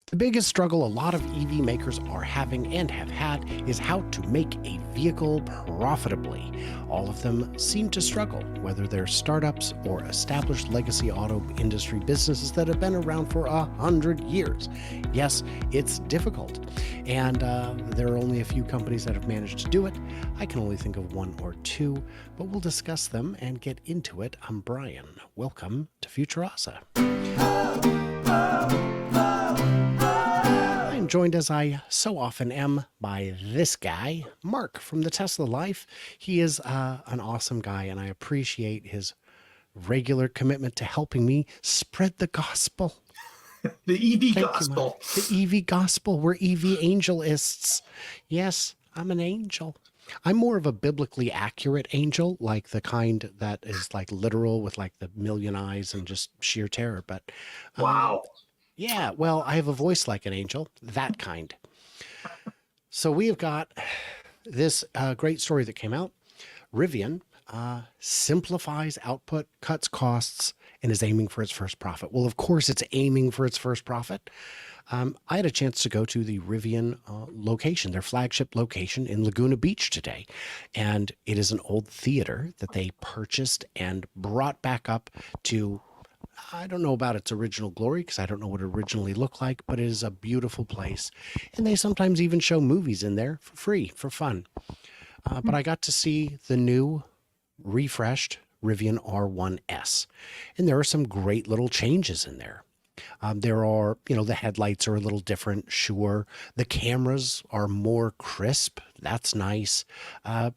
The biggest struggle a lot of EV makers are having and have had is how to make a vehicle profitably. All of them seem to struggle, whether they're startups or established legacy auto industry businesses that have been around for 100 years. Yes, it's difficult, and there are only a few companies that have managed to do it. I can only think of one or two, but we'll discuss them and get into it. I'm Brian. Welcome to Futurasa. I'm joined, as I so often am, by this guy, Mark from the Tesla Life. He is an awesome guy, and I appreciate his regular commitment to helping me spread the gospel. The EV Thank gospel. You, the EV gospel. We're EV angelists. Yes, I'm an angel. I'm more of a biblically accurate angel, like the kind that is like literal with like the million eyes and just sheer terror. But Wow. yeah, well, I have a voice like an angel, that kind. So we have got this great story that came out. Rivian simplifies output, cuts costs, and is aiming for its first profit. Well, of course, it's aiming for its first profit. I had a chance to go to the Rivian location, their flagship location in Laguna Beach today. And it is an old theater that they purchased and brought back up to, I don't know about its original glory because I don't know what it originally looked like, but it is a beautiful place. And they sometimes even show movies in there for free, for fun. But I got to see the new refreshed Rivian R1S. And there are some great little changes in there. There are, the headlights are a little different, sure. The cameras are more crisp. That's nice. But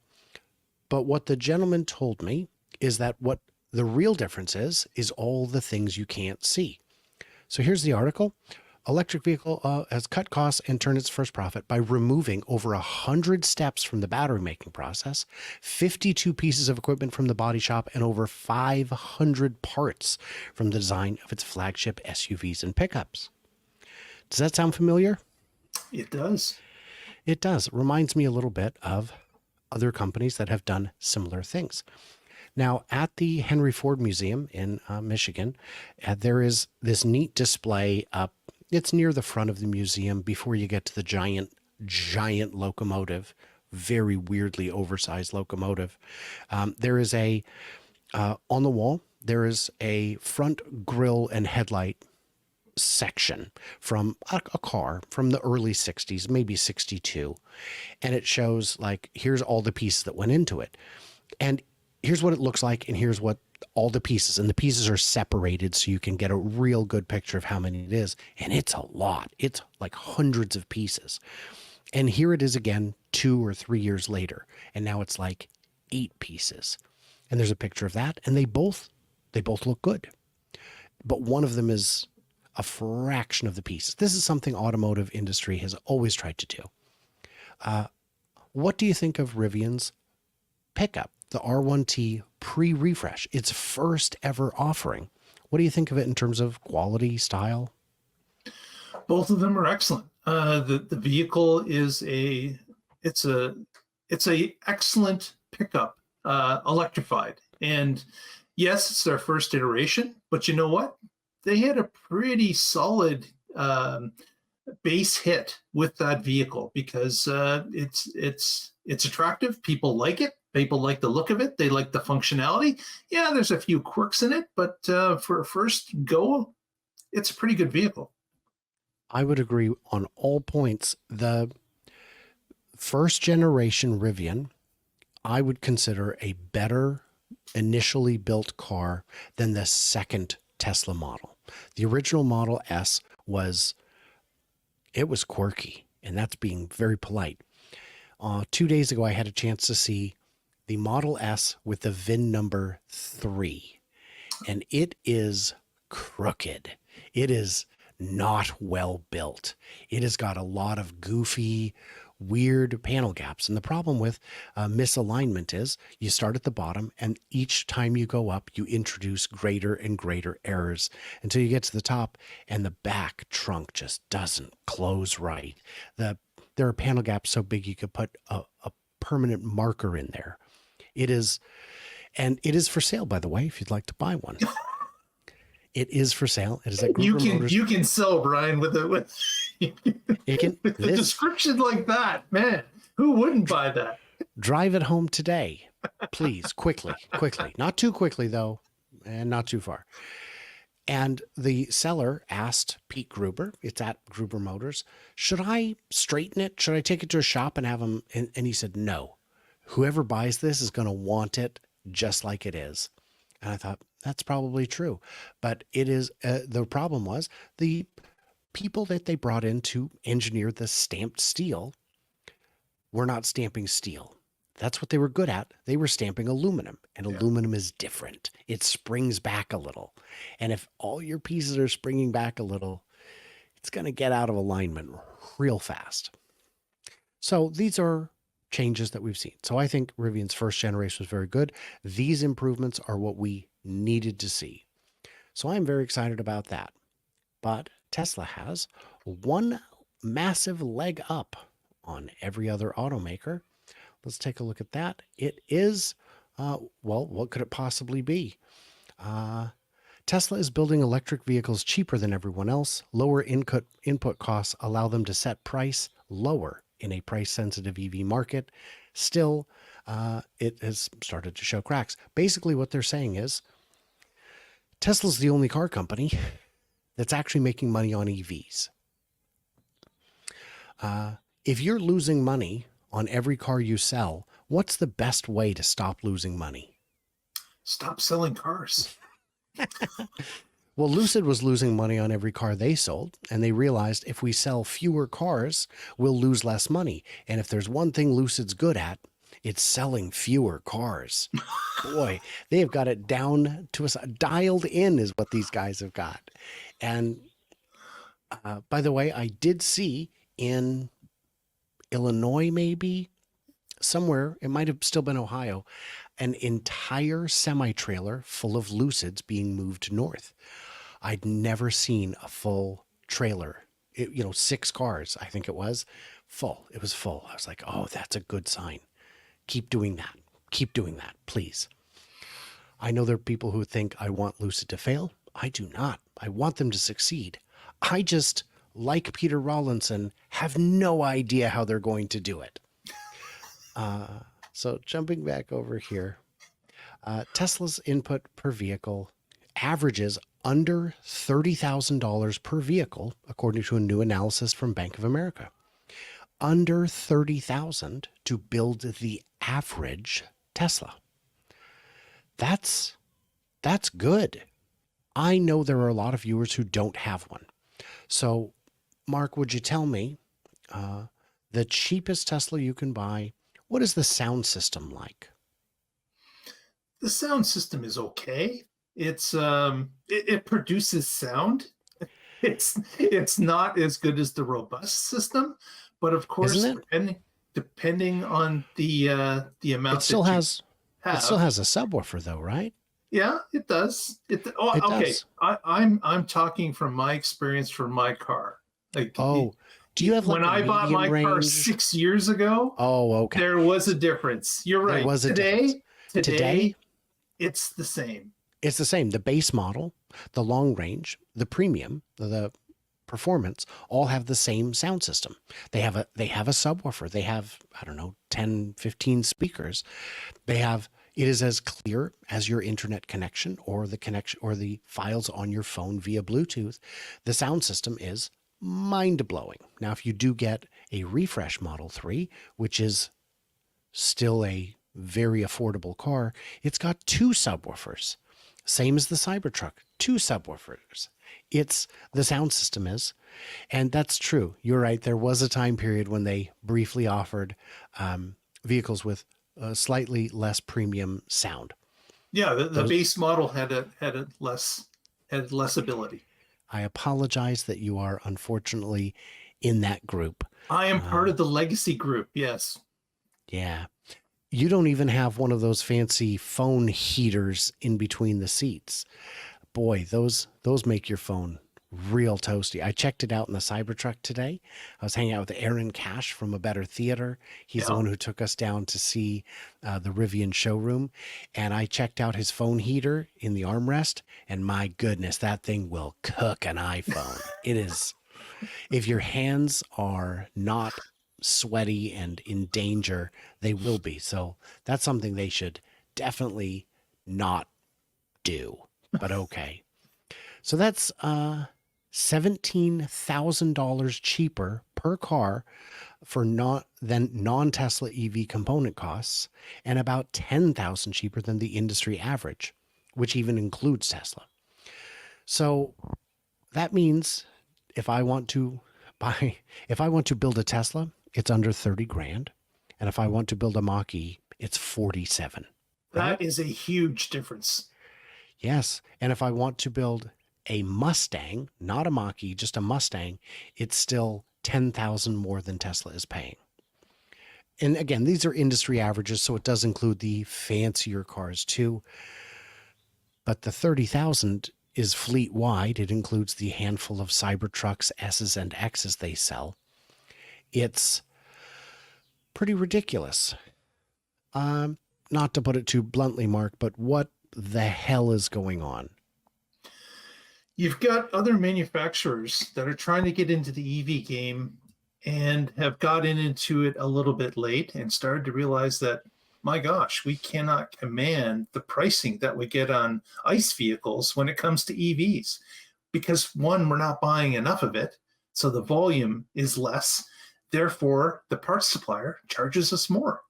what the gentleman told me is that what the real difference is all the things you can't see. So here's the article. Electric vehicle has cut costs and turned its first profit by removing over 100 steps from the battery making process, 52 pieces of equipment from the body shop, and over 500 parts from the design of its flagship SUVs and pickups. Does that sound familiar? It does. It does. It reminds me a little bit of other companies that have done similar things. Now, at the Henry Ford Museum in Michigan, there is this neat display up. It's near the front of the museum before you get to the giant locomotive, very weirdly oversized locomotive. There is on the wall, there is a front grille and headlight section from a car from the early 60s, maybe 62. And it shows like, here's all the pieces that went into it. And here's what it looks like, and here's what all the pieces, and the pieces are separated so you can get a real good picture of how many it is. And it's a lot. It's like hundreds of pieces. And here it is again 2 or 3 years later, and now it's like 8 pieces. And there's a picture of that, and they both look good. But one of them is a fraction of the pieces. This is something automotive industry has always tried to do. What do you think of Rivian's pickup, the R1T pre-refresh, its first ever offering? What do you think of it in terms of quality, style? Both of them are excellent. The vehicle is it's a excellent pickup, electrified. And yes, it's their first iteration, but you know what? They had a pretty solid base hit with that vehicle because it's attractive. People like it. People like the look of it. They like the functionality. Yeah, there's a few quirks in it, but for a first go, it's a pretty good vehicle. I would agree on all points. The first generation Rivian, I would consider a better initially built car than the second Tesla model. The original Model S was quirky, and that's being very polite. 2 days ago, I had a chance to see the Model S with the VIN number 3, and it is crooked. It is not well built. It has got a lot of goofy, weird panel gaps. And the problem with misalignment is you start at the bottom, and each time you go up, you introduce greater and greater errors until you get to the top, and the back trunk just doesn't close right. There are panel gaps so big you could put a permanent marker in there. It is for sale, by the way, if you'd like to buy one. It is for sale. It is at Gruber Motors. You can sell, Brian, with It can With a this description like that, man, who wouldn't buy that? drive it home today, please, quickly, quickly. Not too quickly though, and not too far. And the seller asked Pete Gruber, it's at Gruber Motors, should I straighten it? Should I take it to a shop and have him? And he said, no. Whoever buys this is going to want it just like it is. And I thought, that's probably true. But it is, the problem was the people that they brought in to engineer the stamped steel were not stamping steel. That's what they were good at. They were stamping aluminum, and aluminum is different. It springs back a little. And if all your pieces are springing back a little, it's going to get out of alignment real fast. So these are changes that we've seen. So I think Rivian's first generation was very good. These improvements are what we needed to see. So I'm very excited about that. But Tesla has one massive leg up on every other automaker. Let's take a look at that. It is, well, what could it possibly be? Tesla is building electric vehicles cheaper than everyone else. Lower input costs allow them to set price lower in a price-sensitive EV market. Still, it has started to show cracks. Basically, what they're saying is Tesla's the only car company that's actually making money on EVs. If you're losing money on every car you sell, what's the best way to stop losing money? Stop selling cars. Well, Lucid was losing money on every car they sold, and they realized if we sell fewer cars, we'll lose less money. And if there's one thing Lucid's good at, it's selling fewer cars. Boy, they have got it down to us. Dialed in is what these guys have got. And by the way, I did see in Illinois, maybe somewhere, it might have still been Ohio, an entire semi-trailer full of Lucids being moved north. I'd never seen a full trailer, 6 cars, I think it was, full. It was full. I was like, oh, that's a good sign. Keep doing that. Keep doing that, please. I know there are people who think I want Lucid to fail. I do not. I want them to succeed. I just, like Peter Rawlinson, have no idea how they're going to do it. So jumping back over here, Tesla's input per vehicle averages under $30,000 per vehicle, according to a new analysis from Bank of America. Under $30,000 to build the average Tesla. That's good. I know there are a lot of viewers who don't have one. So, Mark, would you tell me the cheapest Tesla you can buy? What is the sound system like? The sound system is okay. It's it produces sound. It's not as good as the robust system, but of course, depending on the amount it still has have. It still has a subwoofer though, right? Yeah, it does. It okay. does. I'm talking from my experience for my car. Like, do you have when I bought my car 6 years ago? Oh, okay. There was a difference. You're right. There was a difference. Today, it's the same. It's the same. The base model, the long range, the premium, the performance, all have the same sound system. They have a subwoofer. They have, I don't know, 10, 15 speakers. It is as clear as your internet connection or the files on your phone via Bluetooth. The sound system is mind-blowing. Now, if you do get a refresh Model 3, which is still a very affordable car, it's got 2 subwoofers. Same as the Cybertruck, 2 subwoofers. The sound system is, and that's true. You're right. There was a time period when they briefly offered vehicles with slightly less premium sound. Yeah, the base model had less ability. I apologize that you are unfortunately in that group. I am part of the legacy group. Yes. Yeah. You don't even have one of those fancy phone heaters in between the seats. Boy, those make your phone real toasty. I checked it out in the Cybertruck today. I was hanging out with Aaron Cash from A Better Theater. He's the one who took us down to see the Rivian showroom. And I checked out his phone heater in the armrest. And my goodness, that thing will cook an iPhone. It is If your hands are not sweaty and in danger, they will be. So that's something they should definitely not do. But okay. So that's $17,000 cheaper per car for non-Tesla EV component costs, and about 10,000 cheaper than the industry average, which even includes Tesla. So that means if I want to if I want to build a Tesla, it's under 30 grand. And if I want to build a Mach-E, it's 47. Right? That is a huge difference. Yes. And if I want to build a Mustang, not a Mach-E, just a Mustang, it's still 10,000 more than Tesla is paying. And again, these are industry averages, so it does include the fancier cars too. But the 30,000 is fleet wide. It includes the handful of Cybertrucks, S's and X's they sell. It's pretty ridiculous. Not to put it too bluntly, Mark, but what the hell is going on? You've got other manufacturers that are trying to get into the EV game and have gotten into it a little bit late and started to realize that, my gosh, we cannot command the pricing that we get on ICE vehicles when it comes to EVs. Because one, we're not buying enough of it, so the volume is less. Therefore, the parts supplier charges us more.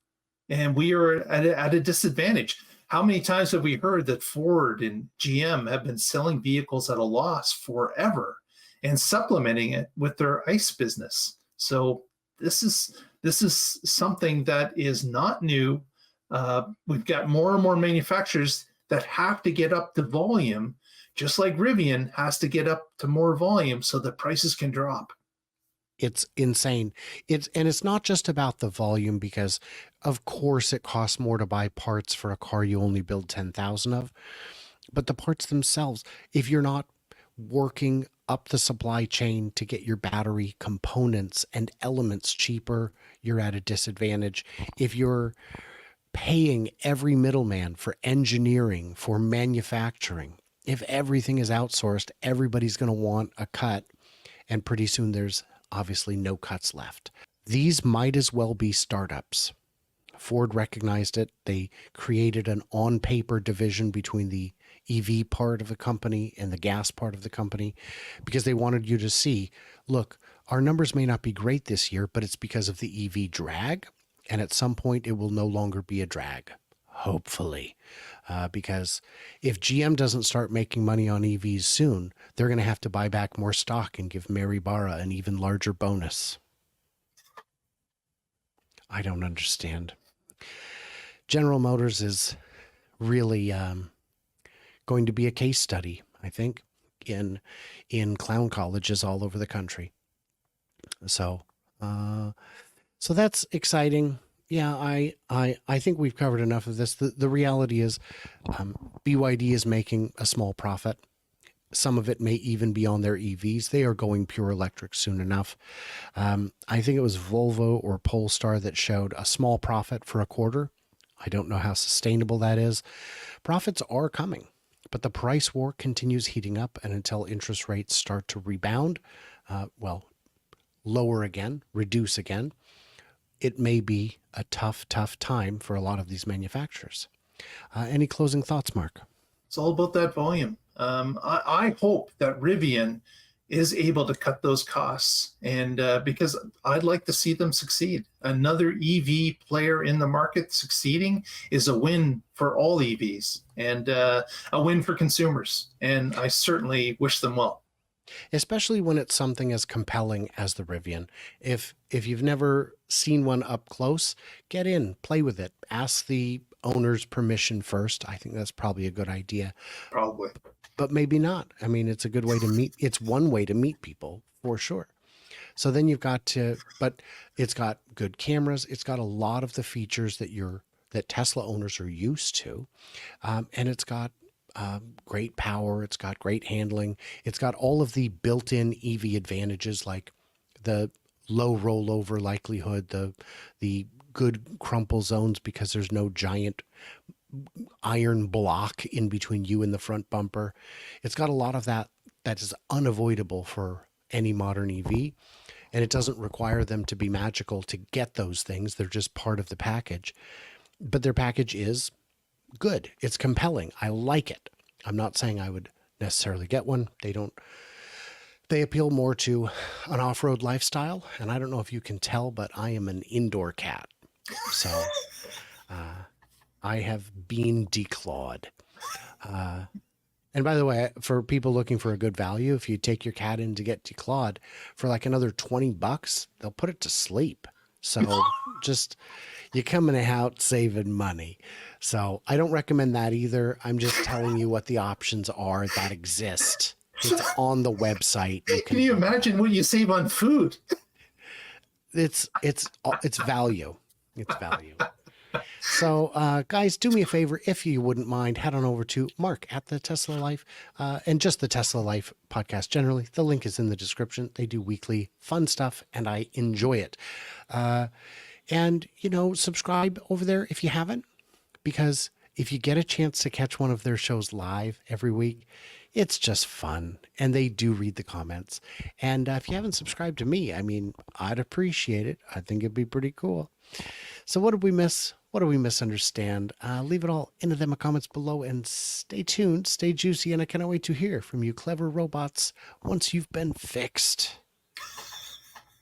And we are at a disadvantage. How many times have we heard that Ford and GM have been selling vehicles at a loss forever and supplementing it with their ICE business? So this is something that is not new. We've got more and more manufacturers that have to get up to volume, just like Rivian has to get up to more volume so the prices can drop. It's insane. It's not just about the volume, because of course it costs more to buy parts for a car you only build 10,000 of, but the parts themselves, if you're not working up the supply chain to get your battery components and elements cheaper, you're at a disadvantage. If you're paying every middleman for engineering, for manufacturing, if everything is outsourced, everybody's going to want a cut, and pretty soon there's obviously no cuts left. These might as well be startups. Ford recognized it. They created an on-paper division between the EV part of the company and the gas part of the company, because they wanted you to see, look, our numbers may not be great this year, but it's because of the EV drag. And at some point, it will no longer be a drag, hopefully. Because if GM doesn't start making money on EVs soon, they're going to have to buy back more stock and give Mary Barra an even larger bonus. I don't understand. General Motors is really going to be a case study, I think, in clown colleges all over the country. So that's exciting. Yeah, I think we've covered enough of this. The reality is, BYD is making a small profit. Some of it may even be on their EVs. They are going pure electric soon enough. I think it was Volvo or Polestar that showed a small profit for a quarter. I don't know how sustainable that is. Profits are coming, but the price war continues heating up, and until interest rates start to rebound, lower again, reduce again, it may be a tough time for a lot of these manufacturers. Any closing thoughts, Mark? It's all about that volume. I hope that Rivian is able to cut those costs, and because I'd like to see them succeed. Another EV player in the market succeeding is a win for all EVs, and a win for consumers. And I certainly wish them well. Especially when it's something as compelling as the Rivian. If you've never seen one up close, get in, play with it. Ask the owner's permission first. I think that's probably a good idea. Probably. But maybe not. I mean, it's a good way to meet. It's one way to meet people for sure. So then you've got to, but it's got good cameras. It's got a lot of the features that Tesla owners are used to. And it's got great power. It's got great handling. It's got all of the built-in EV advantages, like the low rollover likelihood, the good crumple zones because there's no giant iron block in between you and the front bumper. It's got a lot of that is unavoidable for any modern EV. And it doesn't require them to be magical to get those things. They're just part of the package. But their package is good. It's compelling. I like it. I'm not saying I would necessarily get one. They appeal more to an off-road lifestyle. And I don't know if you can tell, but I am an indoor cat. So I have been declawed. And by the way, for people looking for a good value, if you take your cat in to get declawed for like another $20, they'll put it to sleep. So just, you're coming out saving money. So I don't recommend that either. I'm just telling you what the options are that exist. It's on the website. Can you imagine what you save on food? It's value. It's value. So, guys, do me a favor, if you wouldn't mind, head on over to Mark at the Tesla Life and just the Tesla Life podcast generally. The link is in the description. They do weekly fun stuff, and I enjoy it. And, subscribe over there if you haven't, because if you get a chance to catch one of their shows live every week, it's just fun. And they do read the comments. And if you haven't subscribed to me, I'd appreciate it. I think it'd be pretty cool. So what did we miss? What do we misunderstand? Leave it all into the comments below, and stay tuned, stay juicy, and I cannot wait to hear from you clever robots once you've been fixed.